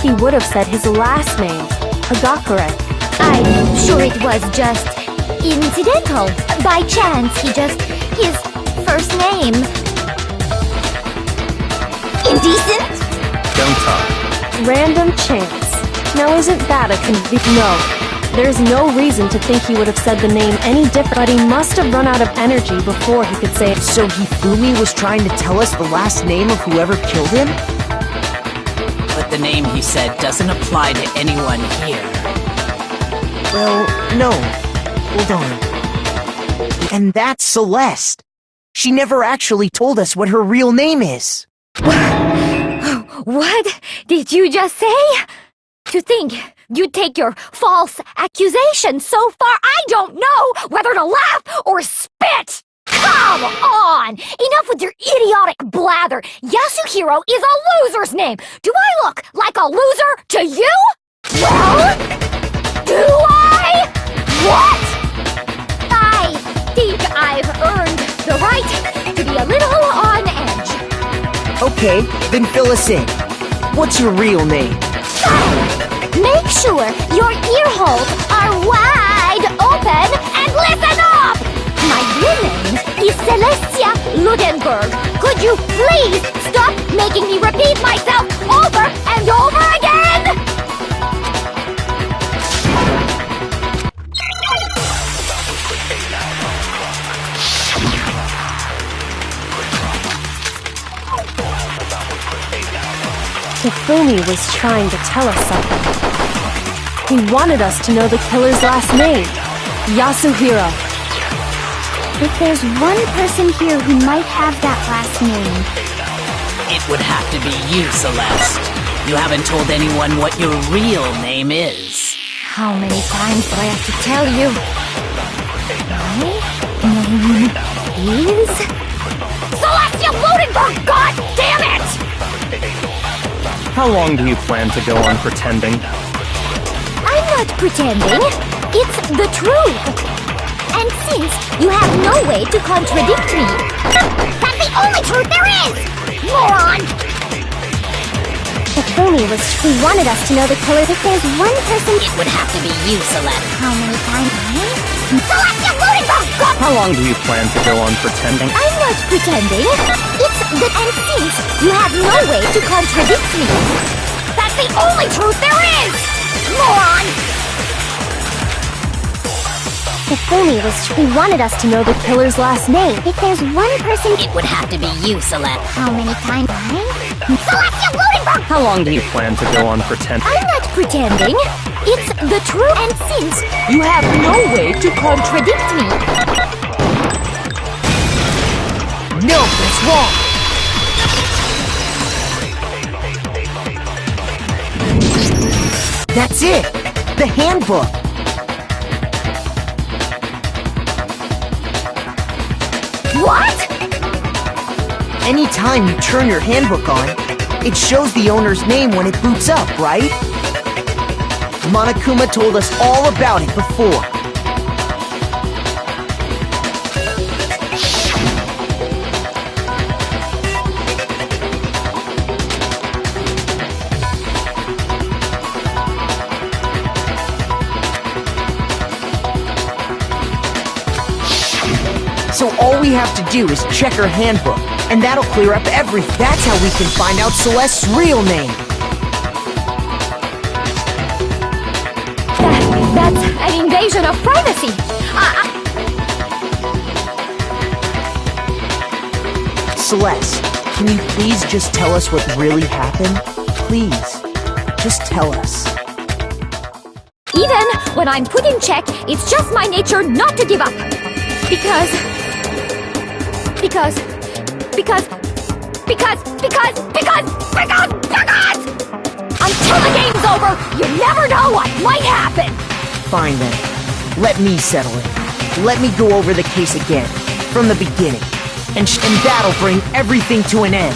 he would have said his last name, Hagakure. I'm sure it was just incidental. By chance, his first name. Indecent? Don't talk. Random chance. Now isn't that a No. There's no reason to think he would have said the name any different, but he must have run out of energy before he could say it. So Hifumi was trying to tell us the last name of whoever killed him? But the name he said doesn't apply to anyone here. Well, no. Hold on. And that's Celeste. She never actually told us what her real name is. What did you just say? To think you'd take your false accusation so far, I don't know whether to laugh or spit! Come on! Enough with your idiotic blather! Yasuhiro is a loser's name! Do I look like a loser to you? Well, do I? What? I think I've earned the right to be a little on edge. Okay, then fill us in. What's your real name? Make sure your ear holes are wide open and listen up! My real name is Celestia Ludenberg. Could you please stop making me repeat myself over and over again? Hifumi was trying to tell us something. He wanted us to know the killer's last name, Yasuhiro. If there's one person here who might have that last name, It would have to be you, Celeste. You haven't told anyone what your real name is. how many times do I have to tell you? My name is... Celestia Ludenberg! God damn it! How long do you plan to go on pretending? I'm not pretending. It's the truth. And since you have no way to contradict me, that's the only truth there is! Moron! Hifumi he wanted us to know the killer. If there's one person... It would have to be you, Celeste. How many times? Celestia Ludenberg! God! How long do you plan to go on pretending? I'm not pretending. It's the... And since you have no way to contradict me, that's the only truth there is! Moron! Hifumi he wanted us to know the killer's last name. If there's one person... It would have to be you, Celeste. How many times? Celestia Ludenberg! How long do you plan to go on pretending? I'm not pretending. It's the truth. And since you have no way to contradict me... No, that's wrong! That's it! The handbook! What? Anytime you turn your handbook on, it shows the owner's name when it boots up, right? Monokuma told us all about it before. So all we have to do is check her handbook, and that'll clear up everything. That's how we can find out Celeste's real name. That's an invasion of privacy. Celeste, can you please just tell us what really happened? Please, just tell us. Even when I'm put in check, it's just my nature not to give up. Because until the game's over, you never know what might happen! Fine then. Let me settle it. Let me go over the case again, from the beginning. And that'll bring everything to an end.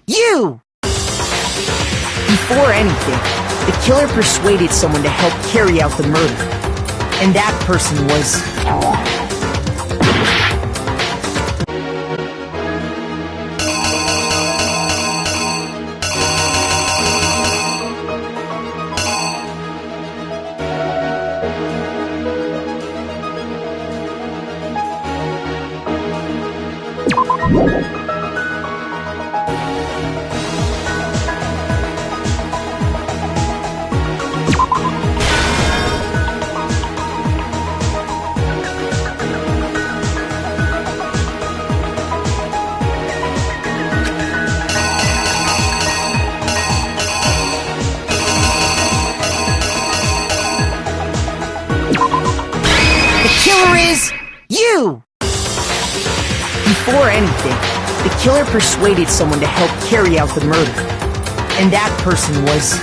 You! Before anything, the killer persuaded someone to help carry out the murder. And that person was... You! Before anything, the killer persuaded someone to help carry out the murder. And that person was...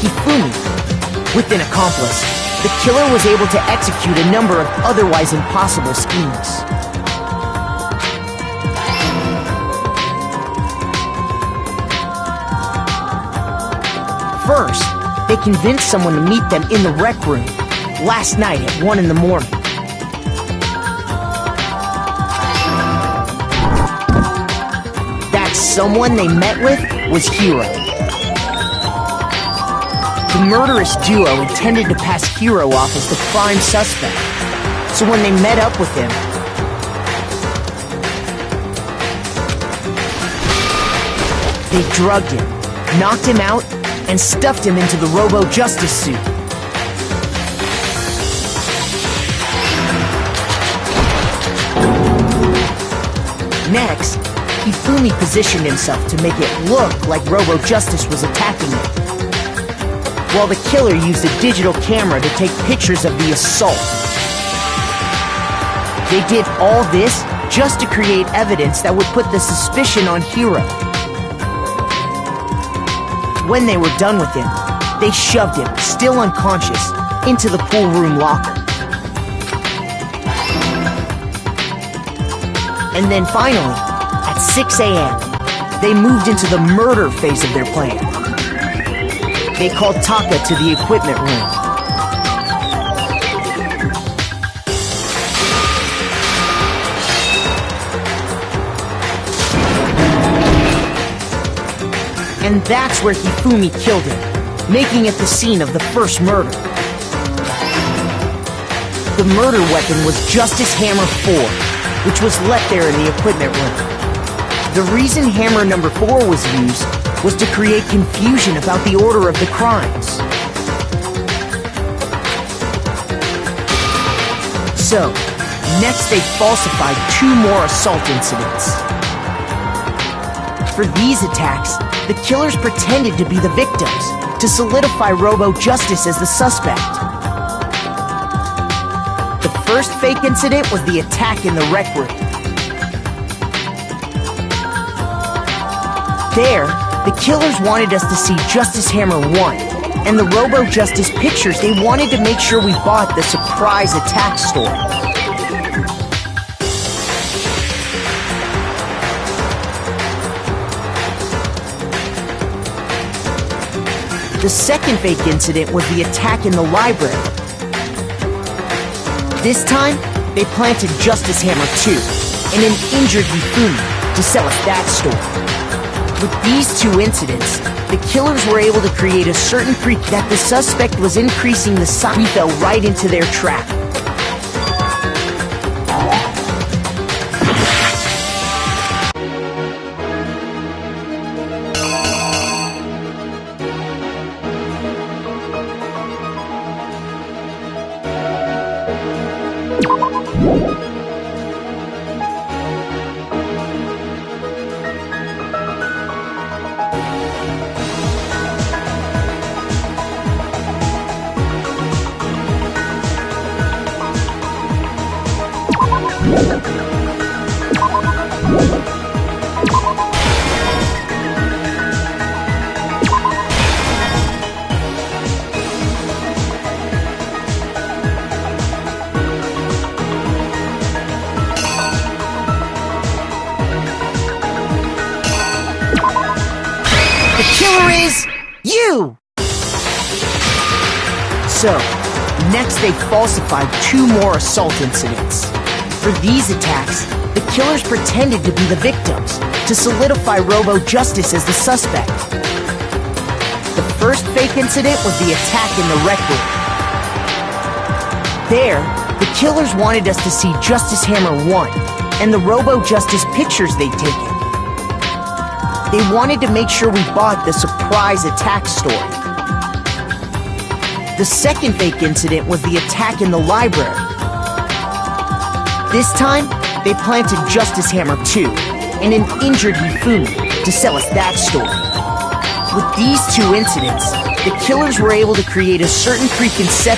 Hifumi. With an accomplice, the killer was able to execute a number of otherwise impossible schemes. First, they convinced someone to meet them in the rec room last night at 1 in the morning. That someone they met with was Hiro. The murderous duo intended to pass Hiro off as the prime suspect, so when they met up with him, they drugged him, knocked him out, and stuffed him into the Robo-Justice suit. Next, Hifumi positioned himself to make it look like Robo-Justice was attacking him, while the killer used a digital camera to take pictures of the assault. They did all this just to create evidence that would put the suspicion on Hiro. When they were done with him, they shoved him, still unconscious, into the pool room locker. And then finally, at 6 a.m., they moved into the murder phase of their plan. They called Taka to the equipment room. And that's where Hifumi killed him, making it the scene of the first murder. The murder weapon was Justice Hammer 4, which was left there in the equipment room. The reason hammer number 4 was used was to create confusion about the order of the crimes. So, next they falsified 2 more assault incidents. For these attacks, the killers pretended to be the victims to solidify Robo Justice as the suspect. The first fake incident was the attack in the rec room. There, the killers wanted us to see Justice Hammer 1, and the Robo Justice pictures. They wanted to make sure we bought the surprise attack story. The second fake incident was the attack in the library. This time, they planted Justice Hammer 2 and an injured Hifumi to sell us that story. With these 2 incidents, the killers were able to create a certain freak that the suspect was increasing the size. We fell right into their trap. The killer is you! So, next they falsified 2 more assault incidents. For these attacks, the killers pretended to be the victims to solidify Robo Justice as the suspect. The first fake incident was the attack in the rec room. There, the killers wanted us to see Justice Hammer 1 and the Robo Justice pictures they'd taken. They wanted to make sure we bought the surprise attack story. The second fake incident was the attack in the library. This time, they planted Justice Hammer 2 and an injured Hifumi to sell us that story. With these 2 incidents, the killers were able to create a certain preconception